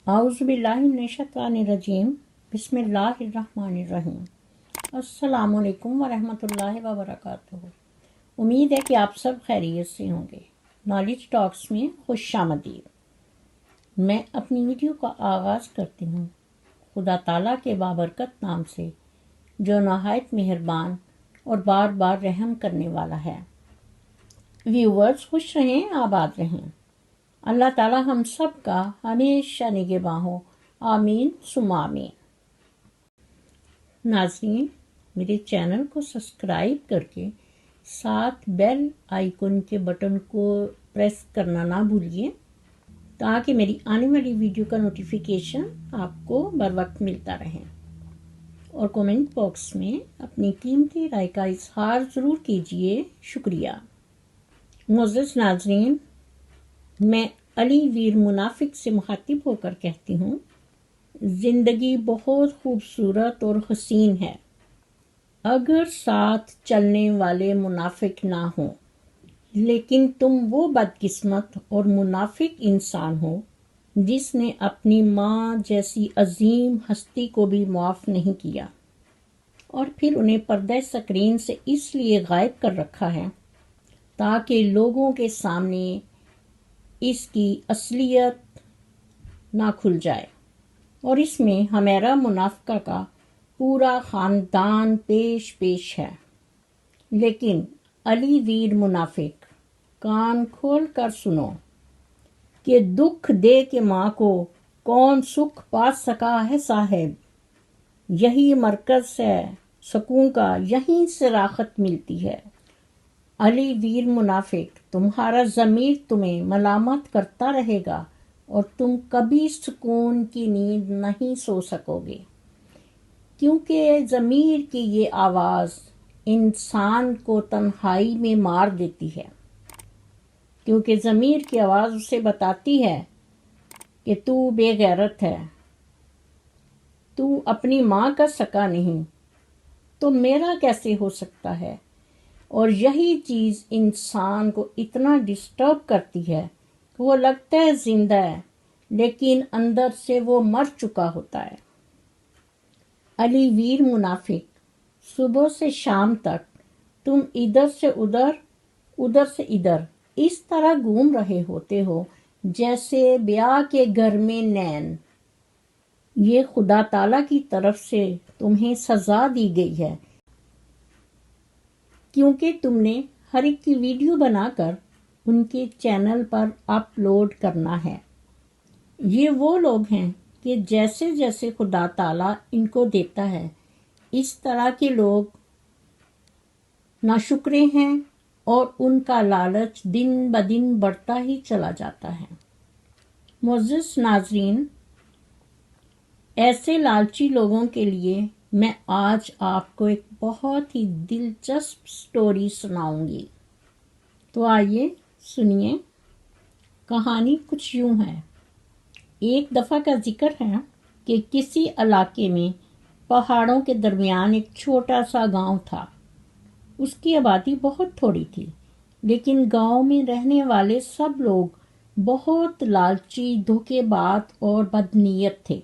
اعوذ باللہ من الشیطان الرجیم بسم اللہ الرحمن الرحیم۔ السلام علیکم ورحمۃ اللہ وبرکاتہ۔ امید ہے کہ آپ سب خیریت سے ہوں گے۔ نالج ٹاکس میں خوش آمدید۔ میں اپنی ویڈیو کا آغاز کرتی ہوں خدا تعالیٰ کے بابرکت نام سے جو نہایت مہربان اور بار بار رحم کرنے والا ہے۔ ویورز خوش رہیں، آباد رہیں۔ اللہ تعالیٰ ہم سب کا ہمیشہ نگہباں ہو، آمین ثم آمین۔ ناظرین، میرے چینل کو سبسکرائب کر کے ساتھ بیل آئیکن کے بٹن کو پریس کرنا نہ بھولیے تاکہ میری آنے والی ویڈیو کا نوٹیفیکیشن آپ کو بر وقت ملتا رہے، اور کومنٹ باکس میں اپنی قیمتی رائے کا اظہار ضرور کیجیے۔ شکریہ۔ معزز ناظرین، میں علی ویر منافق سے مخاطب ہو کر کہتی ہوں، زندگی بہت خوبصورت اور حسین ہے اگر ساتھ چلنے والے منافق نہ ہوں، لیکن تم وہ بدقسمت اور منافق انسان ہو جس نے اپنی ماں جیسی عظیم ہستی کو بھی معاف نہیں کیا اور پھر انہیں پردہ سکرین سے اس لیے غائب کر رکھا ہے تاکہ لوگوں کے سامنے اس کی اصلیت نہ کھل جائے، اور اس میں ہمیرا منافقہ کا پورا خاندان پیش ہے۔ لیکن علی ویر منافق، کان کھول کر سنو کہ دکھ دے کے ماں کو کون سکھ پا سکا ہے صاحب، یہی مرکز ہے سکون کا، یہیں سے راحت ملتی ہے۔ علی ویر منافق، تمہارا ضمیر تمہیں ملامت کرتا رہے گا اور تم کبھی سکون کی نیند نہیں سو سکو گے، کیونکہ ضمیر کی یہ آواز انسان کو تنہائی میں مار دیتی ہے، کیونکہ ضمیر کی آواز اسے بتاتی ہے کہ تو بے غیرت ہے، تو اپنی ماں کا سکا نہیں، تو میرا کیسے ہو سکتا ہے؟ اور یہی چیز انسان کو اتنا ڈسٹرب کرتی ہے کہ وہ لگتا ہے زندہ ہے لیکن اندر سے وہ مر چکا ہوتا ہے۔ علی ویر منافق، صبح سے شام تک تم ادھر سے ادھر، ادھر سے ادھر اس طرح گھوم رہے ہوتے ہو جیسے بیاہ کے گھر میں نین۔ یہ خدا تعالیٰ کی طرف سے تمہیں سزا دی گئی ہے، کیونکہ تم نے ہر ایک کی ویڈیو بنا کر ان کے چینل پر اپلوڈ کرنا ہے۔ یہ وہ لوگ ہیں کہ جیسے جیسے خدا تعالیٰ ان کو دیتا ہے، اس طرح کے لوگ ناشکرے ہیں اور ان کا لالچ دن بدن بڑھتا ہی چلا جاتا ہے۔ معزز ناظرین، ایسے لالچی لوگوں کے لیے میں آج آپ کو ایک بہت ہی دلچسپ سٹوری سناؤں گی، تو آئیے سنیے۔ کہانی کچھ یوں ہے۔ ایک دفعہ کا ذکر ہے کہ کسی علاقے میں پہاڑوں کے درمیان ایک چھوٹا سا گاؤں تھا۔ اس کی آبادی بہت تھوڑی تھی، لیکن گاؤں میں رہنے والے سب لوگ بہت لالچی، دھوکے باز اور بدنیت تھے۔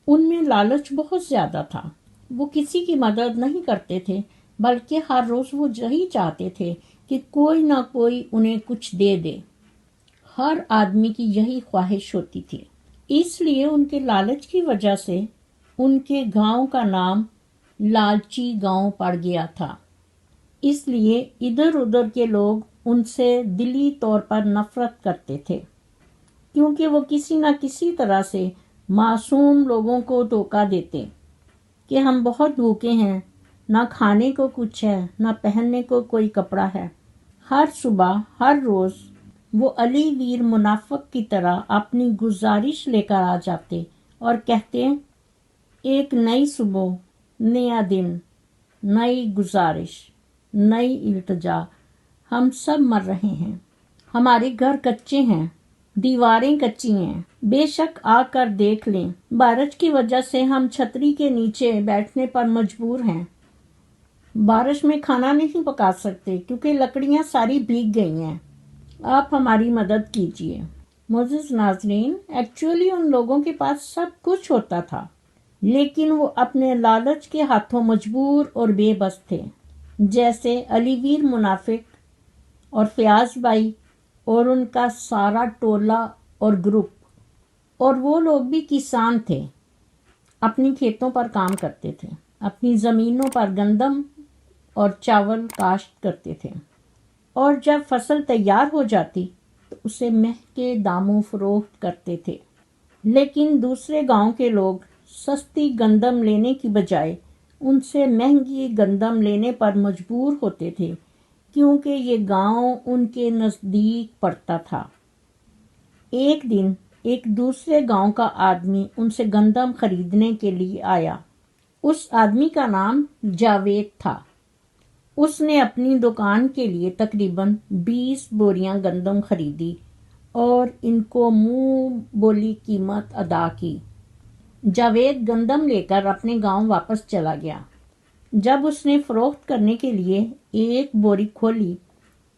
ان میں لالچ بہت زیادہ تھا۔ وہ کسی کی مدد نہیں کرتے تھے، بلکہ ہر روز وہ یہی چاہتے تھے کہ کوئی نہ کوئی انہیں کچھ دے دے۔ ہر آدمی کی یہی خواہش ہوتی تھی، اس لیے ان کے لالچ کی وجہ سے ان کے گاؤں کا نام لالچی گاؤں پڑ گیا تھا۔ اس لیے ادھر ادھر کے لوگ ان سے دلی طور پر نفرت کرتے تھے، کیونکہ وہ کسی نہ کسی طرح سے معصوم لوگوں کو دھوکہ دیتے کہ ہم بہت بھوکے ہیں، نہ کھانے کو کچھ ہے، نہ پہننے کو کوئی کپڑا ہے۔ ہر صبح، ہر روز وہ علی ویر منافق کی طرح اپنی گزارش لے کر آ جاتے اور کہتے، ایک نئی صبح، نیا دن، نئی گزارش، نئی التجا، ہم سب مر رہے ہیں، ہمارے گھر کچے ہیں، دیواریں کچی ہیں، بے شک آ کر دیکھ لیں، بارش کی وجہ سے ہم چھتری کے نیچے بیٹھنے پر مجبور ہیں، بارش میں کھانا نہیں پکا سکتے کیونکہ لکڑیاں ساری بھیگ گئی ہیں، آپ ہماری مدد کیجیے۔ معزز ناظرین، ایکچولی ان لوگوں کے پاس سب کچھ ہوتا تھا، لیکن وہ اپنے لالچ کے ہاتھوں مجبور اور بے بس تھے، جیسے علی ویر منافق اور فیاض بھائی اور ان کا سارا ٹولہ اور گروپ۔ اور وہ لوگ بھی کسان تھے، اپنی کھیتوں پر کام کرتے تھے، اپنی زمینوں پر گندم اور چاول کاشت کرتے تھے، اور جب فصل تیار ہو جاتی تو اسے مہنگے داموں فروخت کرتے تھے۔ لیکن دوسرے گاؤں کے لوگ سستی گندم لینے کی بجائے ان سے مہنگی گندم لینے پر مجبور ہوتے تھے، کیونکہ یہ گاؤں ان کے نزدیک پڑتا تھا۔ ایک دن ایک دوسرے گاؤں کا آدمی ان سے گندم خریدنے کے لیے آیا۔ اس آدمی کا نام جاوید تھا۔ اس نے اپنی دکان کے لیے تقریباً 20 بوریاں گندم خریدی اور ان کو منہ بولی قیمت ادا کی۔ جاوید گندم لے کر اپنے گاؤں واپس چلا گیا۔ جب اس نے فروخت کرنے کے لیے ایک بوری کھولی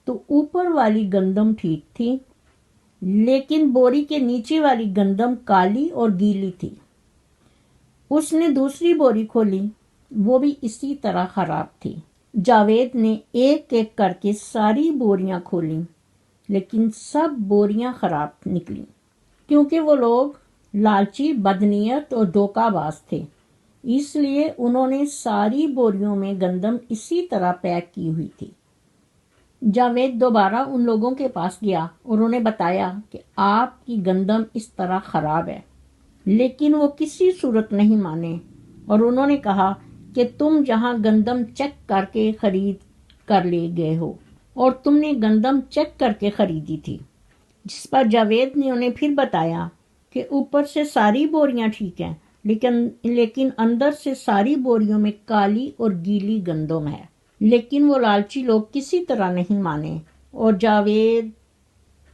تو اوپر والی گندم ٹھیک تھی، لیکن بوری کے نیچے والی گندم کالی اور گیلی تھی۔ اس نے دوسری بوری کھولی، وہ بھی اسی طرح خراب تھی۔ جاوید نے ایک ایک کر کے ساری بوریاں کھولیں، لیکن سب بوریاں خراب نکلیں، کیونکہ وہ لوگ لالچی، بدنیت اور دھوکہ باز تھے۔ اس لیے انہوں نے ساری بوریوں میں گندم اسی طرح پیک کی ہوئی تھی۔ جاوید دوبارہ ان لوگوں کے پاس گیا اور انہیں بتایا کہ آپ کی گندم اس طرح خراب ہے، لیکن وہ کسی صورت نہیں مانے، اور انہوں نے کہا کہ تم جہاں گندم چیک کر کے خرید کر لے گئے ہو، اور تم نے گندم چیک کر کے خریدی تھی۔ جس پر جاوید نے انہیں پھر بتایا کہ اوپر سے ساری بوریاں ٹھیک ہیں، لیکن اندر سے ساری بوریوں میں کالی اور گیلی گندم ہے۔ لیکن وہ لالچی لوگ کسی طرح نہیں مانے اور جاوید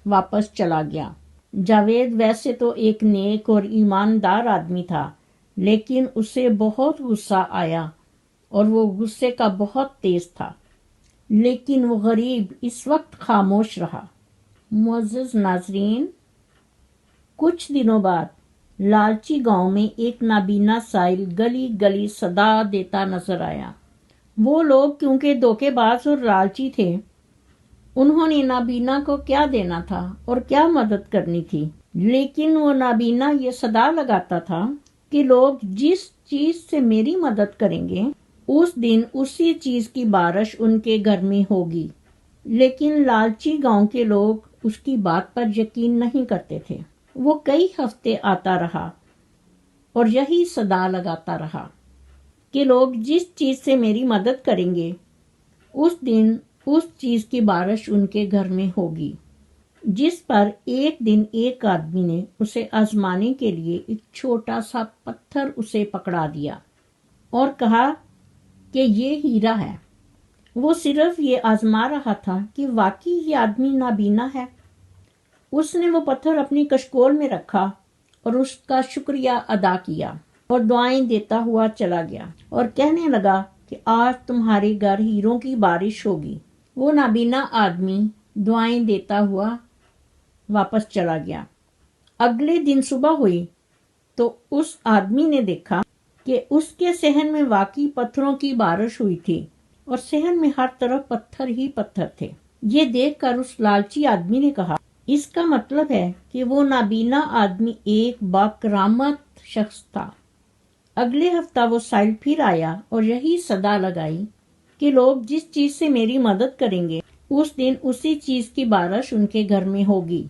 واپس چلا گیا۔ جاوید ویسے تو ایک نیک اور ایماندار آدمی تھا، لیکن اسے بہت غصہ آیا اور وہ غصے کا بہت تیز تھا، لیکن وہ غریب اس وقت خاموش رہا۔ معزز ناظرین، کچھ دنوں بعد لالچی گاؤں میں ایک نابینا سائل گلی گلی صدا دیتا نظر آیا۔ وہ لوگ کیونکہ دھوکے باز اور لالچی تھے، انہوں نے نابینا کو کیا دینا تھا اور کیا مدد کرنی تھی، لیکن وہ نابینا یہ صدا لگاتا تھا کہ لوگ جس چیز سے میری مدد کریں گے اس دن اسی چیز کی بارش ان کے گھر میں ہوگی۔ لیکن لالچی گاؤں کے لوگ اس کی بات پر یقین نہیں کرتے تھے۔ وہ کئی ہفتے آتا رہا اور یہی صدا لگاتا رہا کہ لوگ جس چیز سے میری مدد کریں گے اس دن اس چیز کی بارش ان کے گھر میں ہوگی۔ جس پر ایک دن ایک آدمی نے اسے آزمانے کے لیے ایک چھوٹا سا پتھر اسے پکڑا دیا اور کہا کہ یہ ہیرا ہے۔ وہ صرف یہ آزما رہا تھا کہ واقعی یہ آدمی نابینا ہے۔ اس نے وہ پتھر اپنی کشکول میں رکھا اور اس کا شکریہ ادا کیا اور دعائیں دیتا ہوا چلا گیا اور کہنے لگا کہ آج تمہارے گھر ہیروں کی بارش ہوگی۔ وہ نابینا آدمی دعائیں دیتا ہوا واپس چلا گیا۔ اگلے دن صبح ہوئی تو اس آدمی نے دیکھا کہ اس کے صحن میں واقعی پتھروں کی بارش ہوئی تھی اور صحن میں ہر طرف پتھر ہی پتھر تھے۔ یہ دیکھ کر اس لالچی آدمی نے کہا، اس کا مطلب ہے کہ وہ نابینا آدمی ایک باکرامت شخص تھا۔ اگلے ہفتہ وہ سائل پھر آیا اور یہی صدا لگائی کہ لوگ جس چیز سے میری مدد کریں گے اس دن اسی چیز کی بارش ان کے گھر میں ہوگی۔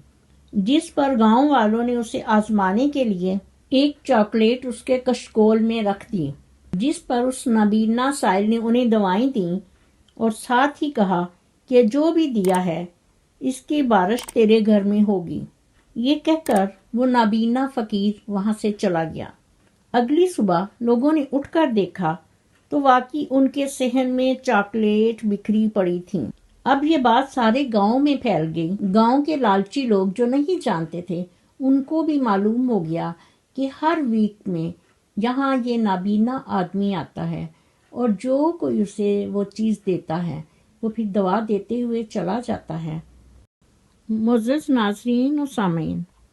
جس پر گاؤں والوں نے اسے آزمانے کے لیے ایک چاکلیٹ اس کے کشکول میں رکھ دی، جس پر اس نابینا سائل نے انہیں دعائیں دیں اور ساتھ ہی کہا کہ جو بھی دیا ہے اس کی بارش تیرے گھر میں ہوگی۔ یہ کہہ کر وہ نابینا فقیر وہاں سے چلا گیا۔ اگلی صبح لوگوں نے اٹھ کر دیکھا تو واقعی ان کے صحن میں چاکلیٹ بکھری پڑی تھیں۔ اب یہ بات سارے گاؤں میں پھیل گئی۔ گاؤں کے لالچی لوگ جو نہیں جانتے تھے ان کو بھی معلوم ہو گیا کہ ہر ویک میں یہاں یہ نابینا آدمی آتا ہے اور جو کوئی اسے وہ چیز دیتا ہے وہ پھر دعا دیتے ہوئے چلا جاتا ہے۔ معزز ناظرین و سامعین،